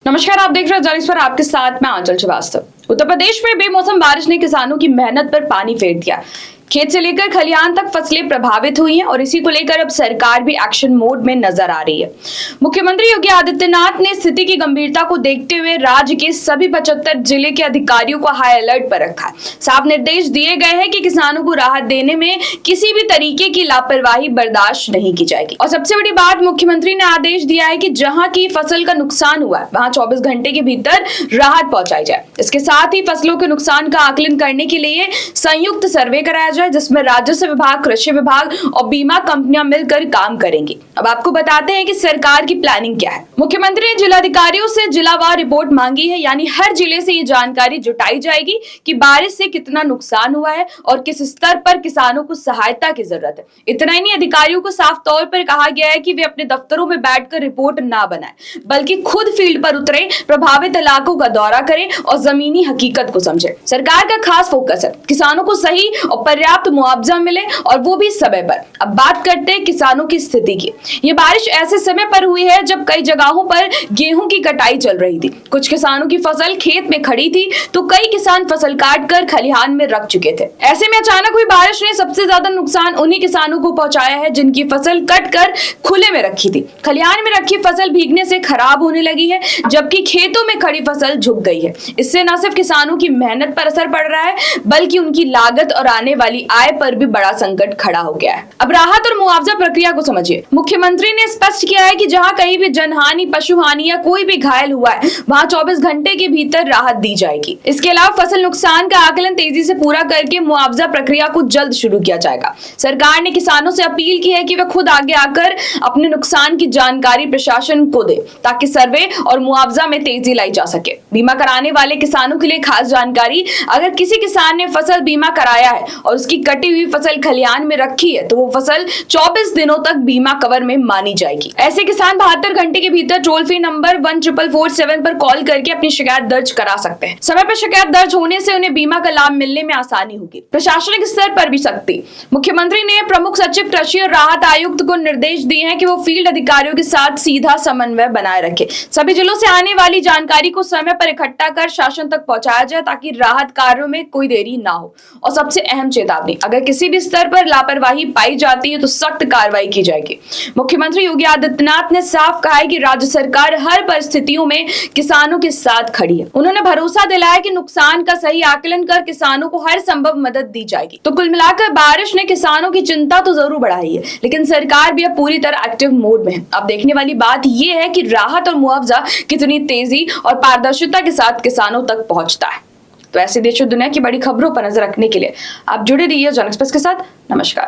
नमस्कार, आप देख रहे हैं जर्नलिस्ट पर आपके साथ मैं आंचल श्रीवास्तव। उत्तर प्रदेश में बेमौसम बारिश ने किसानों की मेहनत पर पानी फेर दिया। खेत से लेकर खलिहान तक फसलें प्रभावित हुई हैं और इसी को लेकर अब सरकार भी एक्शन मोड में नजर आ रही है। मुख्यमंत्री योगी आदित्यनाथ ने स्थिति की गंभीरता को देखते हुए राज्य के सभी 75 जिले के अधिकारियों को हाई अलर्ट पर रखा है। साफ निर्देश दिए गए हैं कि किसानों को राहत देने में किसी भी तरीके की लापरवाही बर्दाश्त नहीं की जाएगी। और सबसे बड़ी बात, मुख्यमंत्री ने आदेश दिया है कि जहां की फसल का नुकसान हुआ है वहां 24 घंटे के भीतर राहत पहुंचाई जाए। इसके साथ ही फसलों के नुकसान का आकलन करने के लिए संयुक्त सर्वे कराया जाए, जिसमें राजस्व विभाग, कृषि विभाग और बीमा कंपनियां मिलकर काम करेंगी। अब आपको बताते हैं कि सरकार की प्लानिंग क्या है। मुख्यमंत्री ने जिलाधिकारियों से जिलावार रिपोर्ट मांगी है, यानी हर जिले से ये जानकारी जुटाई जाएगी कि बारिश से कितना नुकसान हुआ है और किस स्तर पर किसानों को सहायता की जरूरत है। इतना ही नहीं, अधिकारियों को साफ तौर पर कहा गया है कि वे अपने दफ्तरों में बैठकर रिपोर्ट ना बनाएं, बल्कि खुद फील्ड पर उतरे, प्रभावित इलाकों का दौरा करें और जमीनी हकीकत को समझें। सरकार का खास फोकस है किसानों को सही और पर्याप्त मुआवजा मिले, और वो भी समय पर। अब बात करते हैं किसानों की स्थिति की। ये बारिश ऐसे समय पर हुई है जब कई जगहों पर गेहूं की कटाई चल रही थी। कुछ किसानों की फसल खेत में खड़ी थी तो कई किसान फसल काटकर खलिहान में रख चुके थे। ऐसे में अचानक हुई बारिश ने सबसे ज्यादा नुकसान उन्हीं किसानों को पहुंचाया है जिनकी फसल कटकर खुले में रखी थी। खलिहान में रखी फसल भीगने से खराब होने लगी है, जबकि खेतों में खड़ी फसल झुक गई है। इससे न सिर्फ किसानों की मेहनत पर असर पड़ रहा है, बल्कि उनकी लागत और आने वाली आय पर भी बड़ा संकट खड़ा हो गया है। अब राहत और मुआवजा प्रक्रिया को समझिए। मुख्यमंत्री ने स्पष्ट किया है कि जहां कहीं भी जनहानि, पशु हानि या कोई भी घायल हुआ है वहां 24 घंटे के भीतर राहत दी जाएगी। इसके अलावा फसल नुकसान का आकलन तेजी से पूरा करके मुआवजा प्रक्रिया को जल्द शुरू किया जाएगा। सरकार ने किसानों से अपील की है कि वे खुद आगे आकर अपने नुकसान की जानकारी प्रशासन को दे, ताकि सर्वे और मुआवजा में तेजी लाई जा सके। बीमा कराने वाले किसानों के लिए खास जानकारी, अगर किसी किसान ने फसल बीमा कराया है और उसकी कटी हुई फसल खलिहान में रखी है तो वो फसल 24 दिनों तक बीमा कवर में मानी जाएगी। ऐसे किसान 72 घंटे के भीतर टोल फ्री नंबर 14447 पर कॉल करके अपनी शिकायत दर्ज करा सकते हैं। समय पर शिकायत दर्ज होने से उन्हें बीमा का लाभ मिलने में आसानी होगी। प्रशासनिक स्तर पर भी सख्ती। मुख्यमंत्री ने प्रमुख सचिव कृषि और राहत आयुक्त को निर्देश दिए हैं कि वो फील्ड अधिकारियों के साथ सीधा समन्वय बनाए रखे। सभी जिलों से आने वाली जानकारी को समय पर इकट्ठा कर शासन तक पहुंचाया जाए, ताकि राहत कार्यों में कोई देरी ना हो। और सबसे अहम चेतावनी, अगर किसी भी स्तर पर लापरवाही पाई जाती है तो सख्त कार्रवाई की जाएगी। मुख्यमंत्री योगी आदित्यनाथ ने साफ कहा है कि राज्य सरकार हर परिस्थितियों में किसानों के साथ खड़ी है। उन्होंने भरोसा दिलाया कि नुकसान का सही आकलन कर किसानों को हर संभव मदद दी जाएगी। तो कुल मिलाकर बारिश ने किसानों की चिंता तो जरूर बढ़ाई है, लेकिन सरकार भी अब पूरी तरह एक्टिव मोड में है। अब देखने वाली बात यह है कि राहत और मुआवजा कितनी तेजी और पारदर्शिता के साथ किसानों तक पहुंचता है। तो ऐसे देश और दुनिया की बड़ी खबरों पर नजर रखने के लिए आप जुड़े रहिए जन एक्सप्रेस के साथ। नमस्कार।